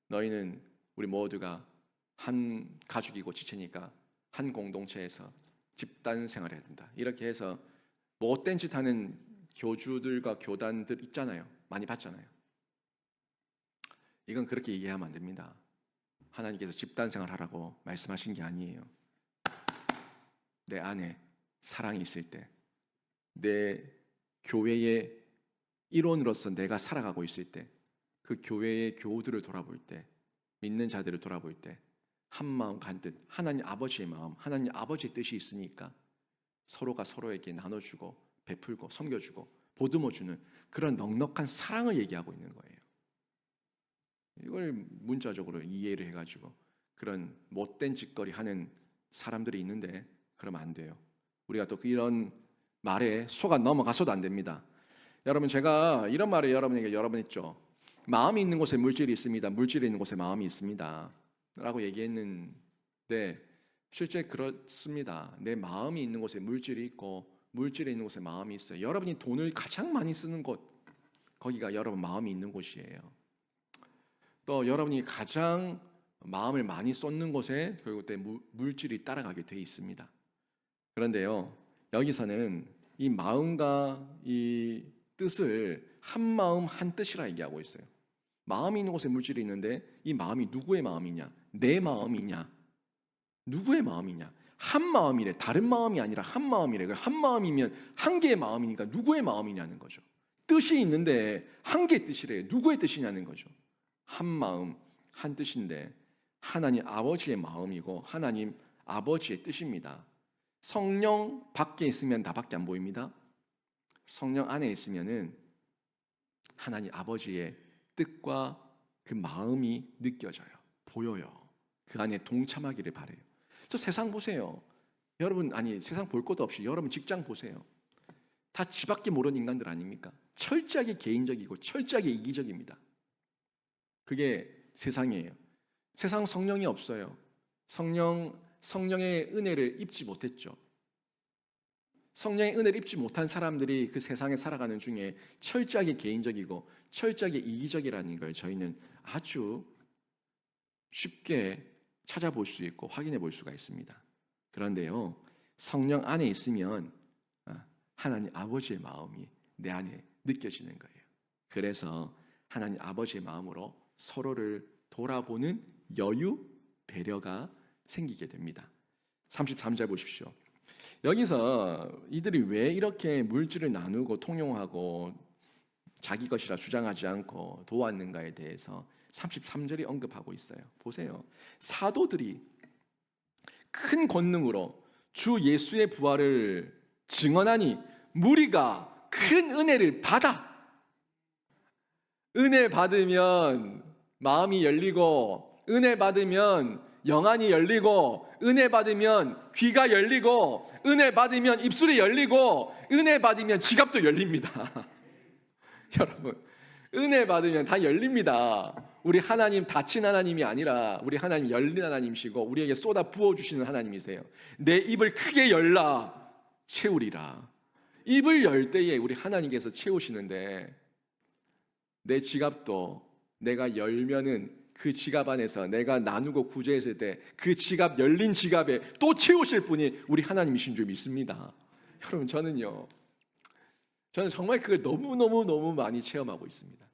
Speaker 1: 너희는 우리 모두가 한 가족이고 지체니까 한 공동체에서 집단 생활해야 된다. 이렇게 해서 못된 짓 하는 교주들과 교단들 있잖아요. 많이 봤잖아요. 이건 그렇게 이해하면 안 됩니다. 하나님께서 집단 생활하라고 말씀하신 게 아니에요. 내 안에 사랑이 있을 때, 내 교회의 일원으로서 내가 살아가고 있을 때, 그 교회의 교우들을 돌아볼 때, 믿는 자들을 돌아볼 때 한 마음 한 뜻, 하나님 아버지의 마음, 하나님 아버지의 뜻이 있으니까 서로가 서로에게 나눠주고 베풀고 섬겨주고 보듬어주는 그런 넉넉한 사랑을 얘기하고 있는 거예요. 이걸 문자적으로 이해를 해가지고 그런 못된 짓거리 하는 사람들이 있는데, 그러면 안 돼요. 우리가 또 이런 말에 속아 넘어가서도 안 됩니다. 여러분, 제가 이런 말을 여러분에게 여러 번 했죠. 마음이 있는 곳에 물질이 있습니다. 물질이 있는 곳에 마음이 있습니다 라고 얘기했는데, 실제 그렇습니다. 내 마음이 있는 곳에 물질이 있고 물질이 있는 곳에 마음이 있어요. 여러분이 돈을 가장 많이 쓰는 곳, 거기가 여러분 마음이 있는 곳이에요. 또 여러분이 가장 마음을 많이 쏟는 곳에 결국 때 물질이 따라가게 돼 있습니다. 그런데요, 여기서는 이 마음과 이 뜻을 한 마음 한 뜻이라 얘기하고 있어요. 마음이 있는 곳에 물질이 있는데 이 마음이 누구의 마음이냐? 내 마음이냐? 누구의 마음이냐? 한 마음이래. 다른 마음이 아니라 한 마음이래. 한 마음이면 한 개의 마음이니까 누구의 마음이냐는 거죠. 뜻이 있는데 한 개의 뜻이래요. 누구의 뜻이냐는 거죠. 한 마음, 한 뜻인데 하나님 아버지의 마음이고 하나님 아버지의 뜻입니다. 성령 밖에 있으면 나밖에 안 보입니다. 성령 안에 있으면은 하나님 아버지의 뜻과 그 마음이 느껴져요. 보여요. 그 안에 동참하기를 바래요. 저 세상 보세요. 여러분, 아니 세상 볼 것도 없이 여러분 직장 보세요. 다 지밖에 모르는 인간들 아닙니까? 철저하게 개인적이고 철저하게 이기적입니다. 그게 세상이에요. 세상 성령이 없어요. 성령의 은혜를 입지 못했죠. 성령의 은혜를 입지 못한 사람들이 그 세상에 살아가는 중에 철저하게 개인적이고 철저하게 이기적이라는 걸 저희는 아주 쉽게 찾아볼 수 있고 확인해 볼 수가 있습니다. 그런데요, 성령 안에 있으면 하나님 아버지의 마음이 내 안에 느껴지는 거예요. 그래서 하나님 아버지의 마음으로 서로를 돌아보는 여유, 배려가 생기게 됩니다. 33절 보십시오. 여기서 이들이 왜 이렇게 물질을 나누고 통용하고 자기 것이라 주장하지 않고 도왔는가에 대해서 33절이 언급하고 있어요. 보세요. 사도들이 큰 권능으로 주 예수의 부활을 증언하니 무리가 큰 은혜를 받아. 은혜 받으면 마음이 열리고, 은혜 받으면 영안이 열리고, 은혜 받으면 귀가 열리고, 은혜 받으면 입술이 열리고, 은혜 받으면 지갑도 열립니다. 여러분, 은혜 받으면 다 열립니다. 우리 하나님 닫힌 하나님이 아니라 우리 하나님 열린 하나님이시고 우리에게 쏟아 부어주시는 하나님이세요. 내 입을 크게 열라 채우리라. 입을 열 때에 우리 하나님께서 채우시는데, 내 지갑도 내가 열면은 그 지갑 안에서 내가 나누고 구제했을 때 그 지갑, 열린 지갑에 또 채우실 분이 우리 하나님이신 줄 믿습니다. 여러분, 저는 정말 그걸 너무너무 많이 체험하고 있습니다.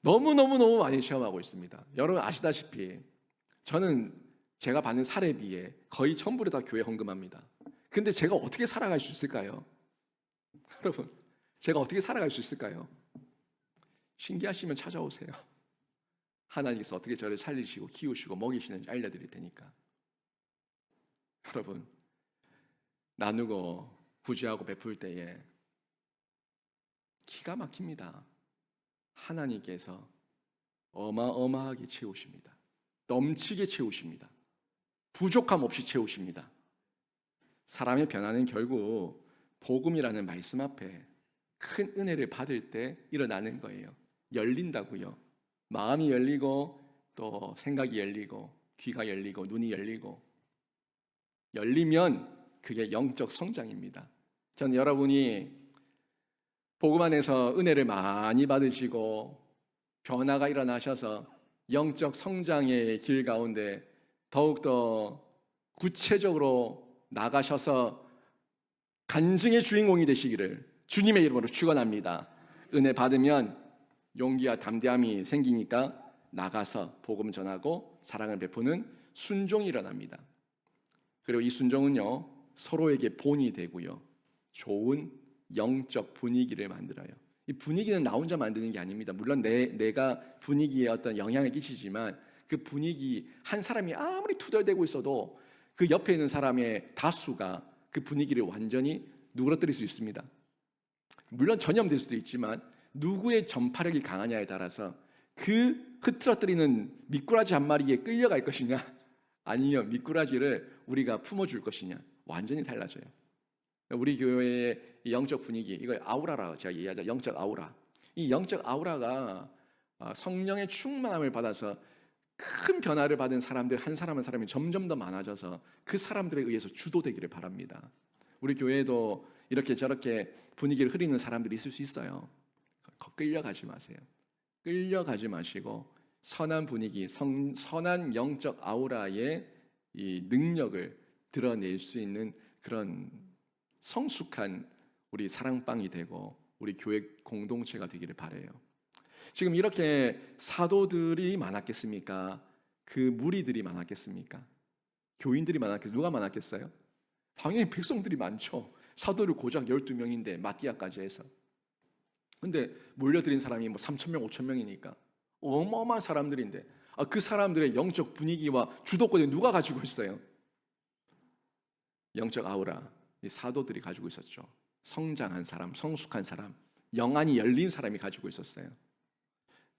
Speaker 1: 너무너무 많이 체험하고 있습니다. 여러분 아시다시피 저는 제가 받는 사례비에 거의 전부를 다 교회 헌금합니다. 근데 제가 어떻게 살아갈 수 있을까요? 여러분, 제가 어떻게 살아갈 수 있을까요? 신기하시면 찾아오세요. 하나님께서 어떻게 저를 살리시고 키우시고 먹이시는지 알려드릴 테니까. 여러분, 나누고 구제하고 베풀 때에 기가 막힙니다. 하나님께서 어마어마하게 채우십니다. 넘치게 채우십니다. 부족함 없이 채우십니다. 사람의 변화는 결국 복음이라는 말씀 앞에 큰 은혜를 받을 때 일어나는 거예요. 열린다고요. 마음이 열리고 또 생각이 열리고 귀가 열리고 눈이 열리고, 열리면 그게 영적 성장입니다. 저는 여러분이 복음 안에서 은혜를 많이 받으시고 변화가 일어나셔서 영적 성장의 길 가운데 더욱더 구체적으로 나가셔서 간증의 주인공이 되시기를 주님의 이름으로 축원합니다. 은혜 받으면 용기와 담대함이 생기니까 나가서 복음 전하고 사랑을 베푸는 순종이 일어납니다. 그리고 이 순종은요, 서로에게 본이 되고요, 좋은 영적 분위기를 만들어요. 이 분위기는 나 혼자 만드는 게 아닙니다. 물론 내가 분위기에 어떤 영향을 끼치지만 그 분위기, 한 사람이 아무리 투덜대고 있어도 그 옆에 있는 사람의 다수가 그 분위기를 완전히 누그러뜨릴 수 있습니다. 물론 전염될 수도 있지만 누구의 전파력이 강하냐에 따라서 그 흐트러뜨리는 미꾸라지 한 마리에 끌려갈 것이냐, 아니면 미꾸라지를 우리가 품어줄 것이냐, 완전히 달라져요. 우리 교회의 영적 분위기, 이걸 아우라라고 제가 얘기하자. 영적 아우라. 이 영적 아우라가 성령의 충만함을 받아서 큰 변화를 받은 사람들 한 사람 한 사람이 점점 더 많아져서 그 사람들에 의해서 주도되기를 바랍니다. 우리 교회에도 이렇게 저렇게 분위기를 흐리는 사람들이 있을 수 있어요. 끌려가지 마세요. 끌려가지 마시고 선한 분위기, 선한 영적 아우라의 이 능력을 드러낼 수 있는 그런 성숙한 우리 사랑방이 되고 우리 교회 공동체가 되기를 바라요. 지금 이렇게 사도들이 많았겠습니까? 그 무리들이 많았겠습니까? 교인들이 많았겠어요? 누가 많았겠어요? 당연히 백성들이 많죠. 사도를 고작 12명인데 마띠아까지 해서. 근데 몰려들인 사람이 뭐 3천 명, 5천 명이니까 어마어마한 사람들인데 그 사람들의 영적 분위기와 주도권을 누가 가지고 있어요? 영적 아우라, 이 사도들이 가지고 있었죠. 성장한 사람, 성숙한 사람, 영안이 열린 사람이 가지고 있었어요.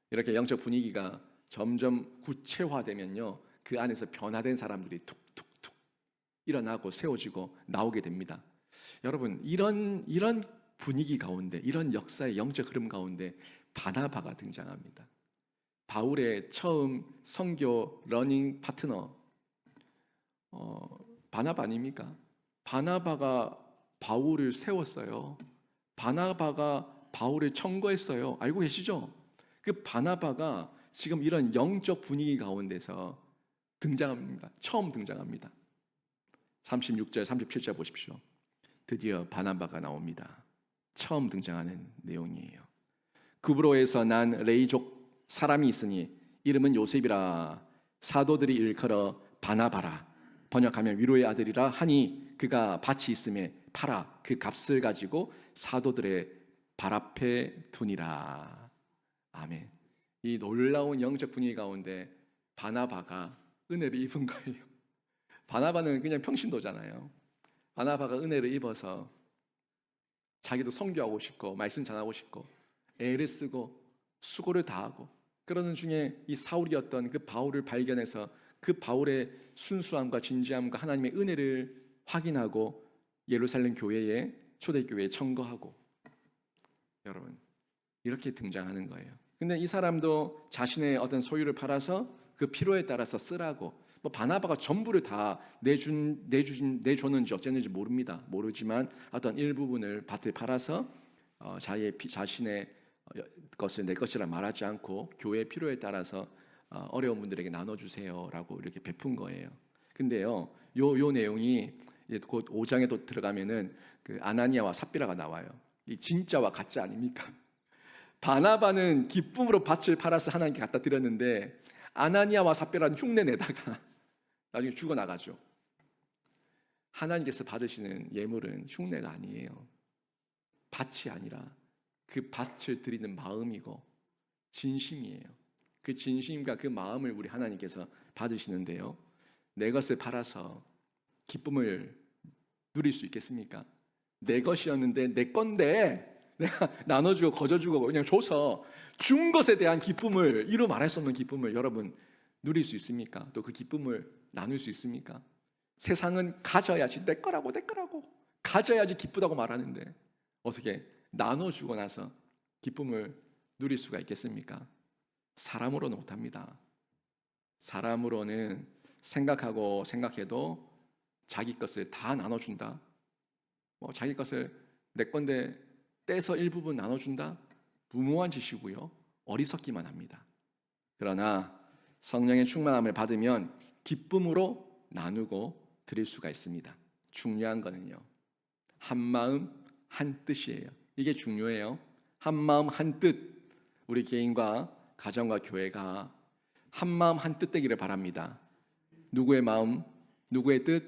Speaker 1: 이렇게 영적 분위기가 점점 구체화되면요, 그 안에서 변화된 사람들이 툭툭툭 일어나고 세워지고 나오게 됩니다. 여러분, 이런 분위기 가운데, 이런 역사의 영적 흐름 가운데 바나바가 등장합니다. 바울의 처음 선교 러닝 파트너, 바나바 아닙니까? 바나바가 바울을 세웠어요. 바나바가 바울을 청거했어요. 알고 계시죠? 그 바나바가 지금 이런 영적 분위기 가운데서 등장합니다. 처음 등장합니다. 36절, 37절 보십시오. 드디어 바나바가 나옵니다. 처음 등장하는 내용이에요. 구브로에서 난 레이족 사람이 있으니 이름은 요셉이라 사도들이 일컬어 바나바라 번역하면 위로의 아들이라 하니 그가 밭이 있음에 팔아 그 값을 가지고 사도들의 발 앞에 두니라. 아멘. 이 놀라운 영적 분위기 가운데 바나바가 은혜를 입은 거예요. 바나바는 그냥 평신도잖아요. 바나바가 은혜를 입어서 자기도 선교하고 싶고 말씀 전하고 싶고 애를 쓰고 수고를 다하고 그러는 중에 이 사울이었던 그 바울을 발견해서 그 바울의 순수함과 진지함과 하나님의 은혜를 확인하고 예루살렘 교회에 초대교회에 청거하고 여러분 이렇게 등장하는 거예요. 근데 이 사람도 자신의 어떤 소유를 팔아서 그 필요에 따라서 쓰라고 뭐 바나바가 전부를 다 내줬는지 어쨌는지 모르지만 어떤 일부분을 밭을 팔아서 자신의 것을 내 것이라 말하지 않고 교회의 필요에 따라서 어려운 분들에게 나눠주세요라고 이렇게 베푼 거예요. 근데요, 요 내용이 곧 5장에 또 들어가면은 그 아나니아와 삽비라가 나와요. 이 진짜와 가짜 아닙니까? 바나바는 기쁨으로 밭을 팔아서 하나님께 갖다 드렸는데 아나니아와 삽비라는 흉내 내다가 나중에 죽어 나가죠. 하나님께서 받으시는 예물은 흉내가 아니에요. 밭이 아니라 그 밭을 드리는 마음이고 진심이에요. 그 진심과 그 마음을 우리 하나님께서 받으시는데요. 내 것을 팔아서 기쁨을 누릴 수 있겠습니까? 내 것이었는데 내 건데 내가 나눠주고 거저주고 그냥 줘서 준 것에 대한 기쁨을 이루 말할 수 없는 기쁨을 여러분 누릴 수 있습니까? 또 그 기쁨을 나눌 수 있습니까? 세상은 가져야지 내 거라고 가져야지 기쁘다고 말하는데 어떻게 나눠주고 나서 기쁨을 누릴 수가 있겠습니까? 사람으로는 못합니다. 사람으로는 생각해도 자기 것을 다 나눠준다. 자기 것을 내 건데 떼서 일부분 나눠준다. 무모한 짓이고요. 어리석기만 합니다. 그러나 성령의 충만함을 받으면 기쁨으로 나누고 드릴 수가 있습니다. 중요한 거는요. 한 마음 한 뜻이에요. 이게 중요해요. 한 마음 한 뜻. 우리 개인과 가정과 교회가 한 마음 한 뜻 되기를 바랍니다. 누구의 마음, 누구의 뜻?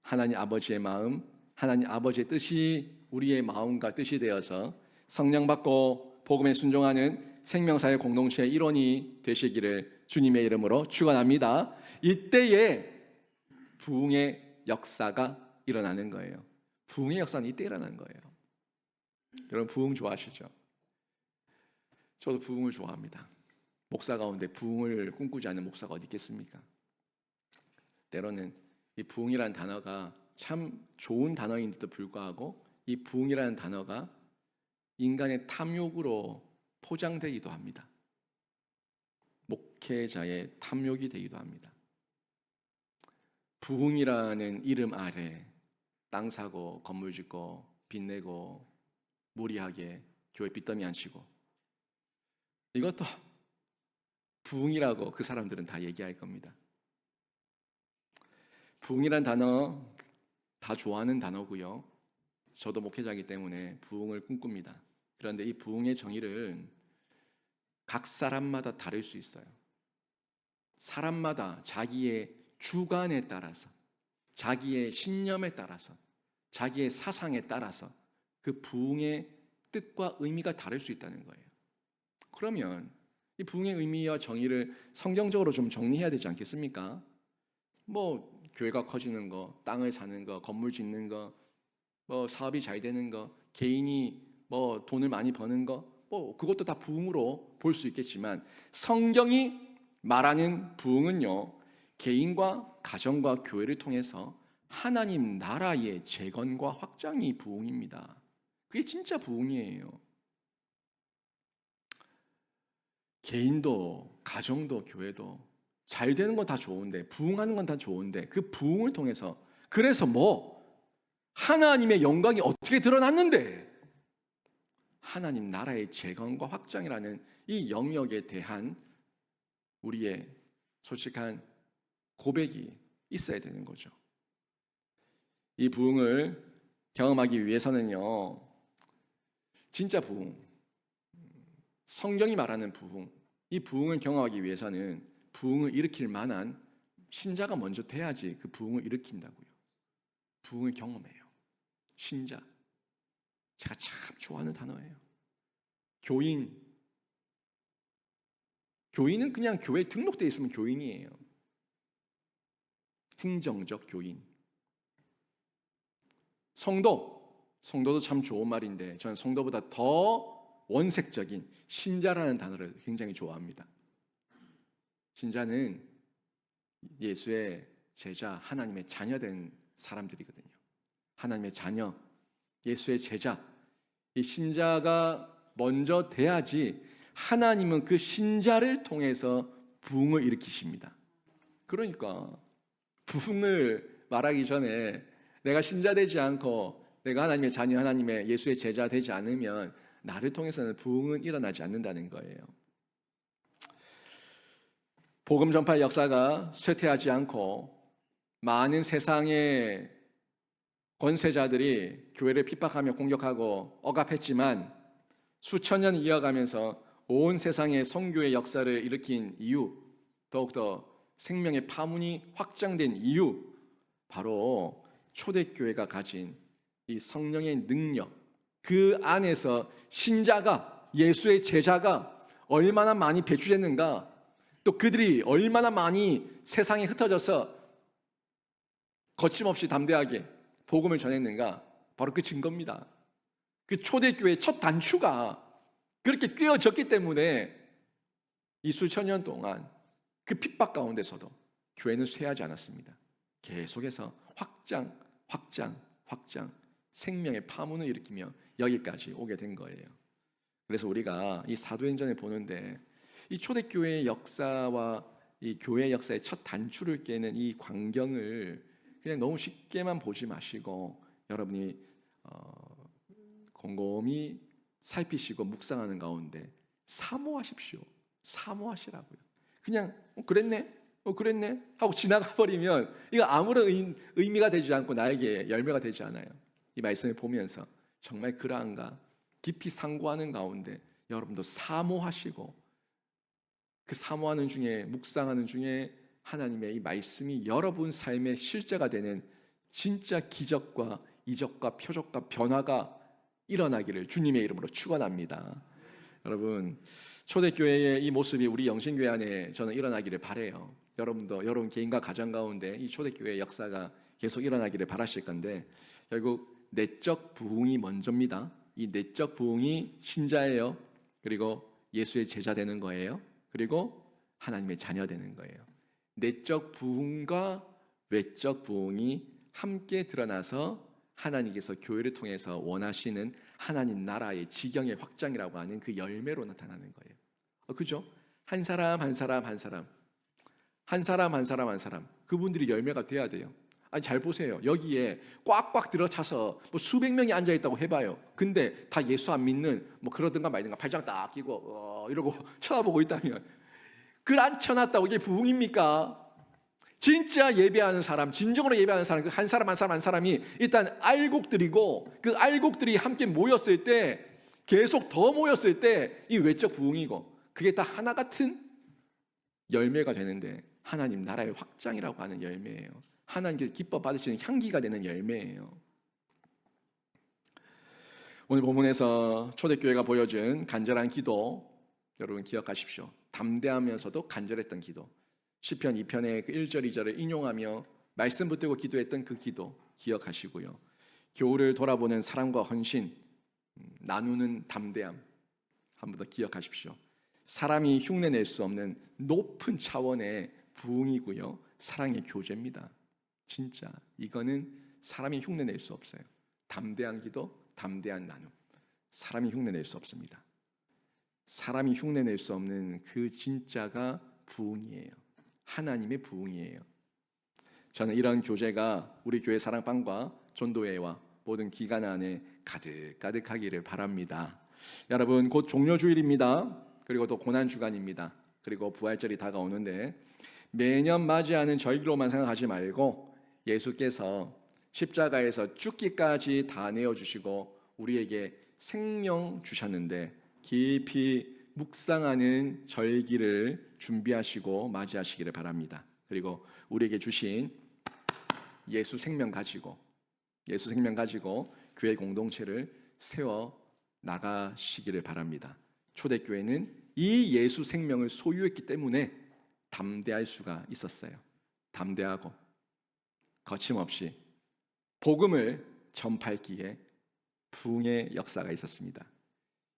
Speaker 1: 하나님 아버지의 마음, 하나님 아버지의 뜻이 우리의 마음과 뜻이 되어서 성령 받고 복음에 순종하는 생명사의 공동체의 일원이 되시기를 주님의 이름으로 축원합니다. 이때에 부흥의 역사가 일어나는 거예요. 부흥의 역사는 이때 일어나는 거예요. 여러분 부흥 좋아하시죠? 저도 부흥을 좋아합니다. 목사 가운데 부흥을 꿈꾸지 않는 목사가 어디 있겠습니까? 때로는 이 부흥이라는 단어가 참 좋은 단어인데도 불구하고 이 부흥이라는 단어가 인간의 탐욕으로 포장되기도 합니다. 목회자의 탐욕이 되기도 합니다. 부흥이라는 이름 아래 땅 사고 건물 짓고 빚 내고 무리하게 교회 빚더미 안 치고 이것도 부흥이라고 그 사람들은 다 얘기할 겁니다. 부흥이란 단어 다 좋아하는 단어고요. 저도 목회자이기 때문에 부흥을 꿈꿉니다. 그런데 이 부흥의 정의를 각 사람마다 다를 수 있어요. 사람마다 자기의 주관에 따라서, 자기의 신념에 따라서, 자기의 사상에 따라서 그 부흥의 뜻과 의미가 다를 수 있다는 거예요. 그러면 이 부흥의 의미와 정의를 성경적으로 좀 정리해야 되지 않겠습니까? 뭐 교회가 커지는 거, 땅을 사는 거, 건물 짓는 거, 뭐 사업이 잘 되는 거, 개인이 뭐 돈을 많이 버는 거, 뭐 그것도 다 부흥으로 볼 수 있겠지만 성경이 말하는 부흥은요, 개인과 가정과 교회를 통해서 하나님 나라의 재건과 확장이 부흥입니다. 그게 진짜 부흥이에요. 개인도 가정도 교회도 잘 되는 건 다 좋은데, 부흥하는 건 다 좋은데, 그 부흥을 통해서 그래서 뭐 하나님의 영광이 어떻게 드러났는데, 하나님 나라의 재건과 확장이라는 이 영역에 대한 우리의 솔직한 고백이 있어야 되는 거죠. 이 부흥을 경험하기 위해서는요, 진짜 부흥, 성경이 말하는 부흥, 이 부흥을 경험하기 위해서는 부흥을 일으킬 만한 신자가 먼저 돼야지 그 부흥을 일으킨다고요. 부흥을 경험해요. 신자. 제가 참 좋아하는 단어예요. 교인. 교인은 그냥 교회에 등록되어 있으면 교인이에요. 행정적 교인. 성도도 참 좋은 말인데 저는 성도보다 더 원색적인 신자라는 단어를 굉장히 좋아합니다. 신자는 예수의 제자, 하나님의 자녀된 사람들이거든요. 하나님의 자녀, 예수의 제자. 이 신자가 먼저 돼야지 하나님은 그 신자를 통해서 부흥을 일으키십니다. 그러니까 부흥을 말하기 전에 내가 신자 되지 않고 내가 하나님의 자녀, 하나님의 예수의 제자 되지 않으면 나를 통해서는 부흥은 일어나지 않는다는 거예요. 복음 전파의 역사가 쇠퇴하지 않고 많은 세상의 권세자들이 교회를 핍박하며 공격하고 억압했지만 수천 년 이어가면서 온 세상의 선교의 역사를 일으킨 이유, 더욱더 생명의 파문이 확장된 이유, 바로 초대교회가 가진 이 성령의 능력, 그 안에서 신자가, 예수의 제자가 얼마나 많이 배출됐는가, 또 그들이 얼마나 많이 세상에 흩어져서 거침없이 담대하게 복음을 전했는가, 바로 그 증거입니다. 그 초대교회의 첫 단추가 그렇게 꿰어졌기 때문에 이 수천 년 동안 그 핍박 가운데서도 교회는 쇠하지 않았습니다. 계속해서 확장, 생명의 파문을 일으키며 여기까지 오게 된 거예요. 그래서 우리가 이 사도행전을 보는데 이 초대교회의 역사와 이 교회 역사의 첫 단추를 깨는 이 광경을 그냥 너무 쉽게만 보지 마시고 여러분이 곰곰이 살피시고 묵상하는 가운데 사모하십시오. 사모하시라고요. 그냥 그랬네 하고 지나가 버리면 이거 아무런 의미가 되지 않고 나에게 열매가 되지 않아요. 이 말씀을 보면서 정말 그러한가 깊이 상고하는 가운데 여러분도 사모하시고 그 사모하는 중에, 묵상하는 중에 하나님의 이 말씀이 여러분 삶의 실제가 되는 진짜 기적과 이적과 표적과 변화가 일어나기를 주님의 이름으로 축원합니다. 여러분, 초대교회의 이 모습이 우리 영신교회 안에 저는 일어나기를 바라요. 여러분도 여러분 개인과 가정 가운데 이 초대교회의 역사가 계속 일어나기를 바라실 건데, 결국 내적 부흥이 먼저입니다. 이 내적 부흥이 신자예요. 그리고 예수의 제자 되는 거예요. 그리고 하나님의 자녀 되는 거예요. 내적 부흥과 외적 부흥이 함께 드러나서 하나님께서 교회를 통해서 원하시는 하나님 나라의 지경의 확장이라고 하는 그 열매로 나타나는 거예요. 그죠? 한 사람 그분들이 열매가 돼야 돼요. 아니 잘 보세요. 여기에 꽉꽉 들어차서 뭐 수백 명이 앉아 있다고 해봐요. 근데 다 예수 안 믿는 뭐 그러든가 말든가 발장 딱 끼고 이러고 쳐다보고 있다면 그걸 앉혀놨다고 이게 부흥입니까? 진짜 예배하는 사람, 진정으로 예배하는 사람, 그 한 사람이 일단 알곡들이고 그 알곡들이 함께 모였을 때, 계속 더 모였을 때 이 외적 부흥이고 그게 다 하나 같은 열매가 되는데 하나님 나라의 확장이라고 하는 열매예요. 하나님께서 기뻐 받으시는 향기가 되는 열매예요. 오늘 본문에서 초대교회가 보여준 간절한 기도 여러분 기억하십시오. 담대하면서도 간절했던 기도. 시편 2편의 그 1절 2절을 인용하며 말씀 붙들고 기도했던 그 기도 기억하시고요. 교우를 돌아보는 사랑과 헌신, 나누는 담대함 한 번 더 기억하십시오. 사람이 흉내낼 수 없는 높은 차원의 부흥이고요. 사랑의 교제입니다. 진짜 이거는 사람이 흉내낼 수 없어요. 담대한 기도, 담대한 나눔. 사람이 흉내낼 수 없습니다. 사람이 흉내낼 수 없는 그 진짜가 부흥이에요. 하나님의 부흥이에요. 저는 이런 교제가 우리 교회 사랑방과 전도회와 모든 기간 안에 가득가득하기를 바랍니다. 여러분 곧 종료주일입니다. 그리고 또 고난주간입니다. 그리고 부활절이 다가오는데 매년 맞이하는 절기로만 생각하지 말고 예수께서 십자가에서 죽기까지 다 내어주시고 우리에게 생명 주셨는데 깊이 묵상하는 절기를 준비하시고 맞이하시기를 바랍니다. 그리고 우리에게 주신 예수 생명 가지고 교회 공동체를 세워 나가시기를 바랍니다. 초대교회는 이 예수 생명을 소유했기 때문에 담대할 수가 있었어요. 담대하고 거침없이 복음을 전파했기에 부흥의 역사가 있었습니다.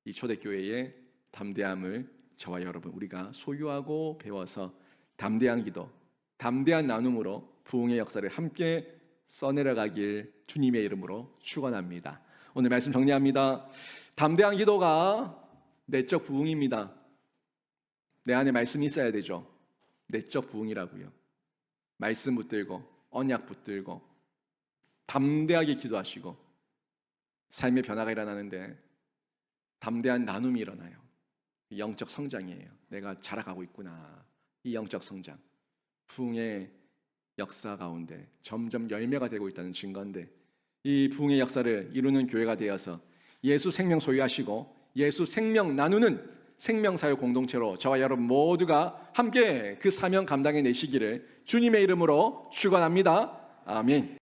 Speaker 1: 이 초대교회의 담대함을 저와 여러분 우리가 소유하고 배워서 담대한 기도, 담대한 나눔으로 부흥의 역사를 함께 써내려가길 주님의 이름으로 축원합니다. 오늘 말씀 정리합니다. 담대한 기도가 내적 부흥입니다. 내 안에 말씀이 있어야 되죠. 내적 부흥이라고요. 말씀 붙들고 언약 붙들고 담대하게 기도하시고 삶의 변화가 일어나는데 담대한 나눔이 일어나요. 영적 성장이에요. 내가 자라가고 있구나. 이 영적 성장, 부흥의 역사 가운데 점점 열매가 되고 있다는 증거인데 이 부흥의 역사를 이루는 교회가 되어서 예수 생명 소유하시고 예수 생명 나누는 생명사역 공동체로 저와 여러분 모두가 함께 그 사명 감당해 내시기를 주님의 이름으로 축원합니다. 아멘.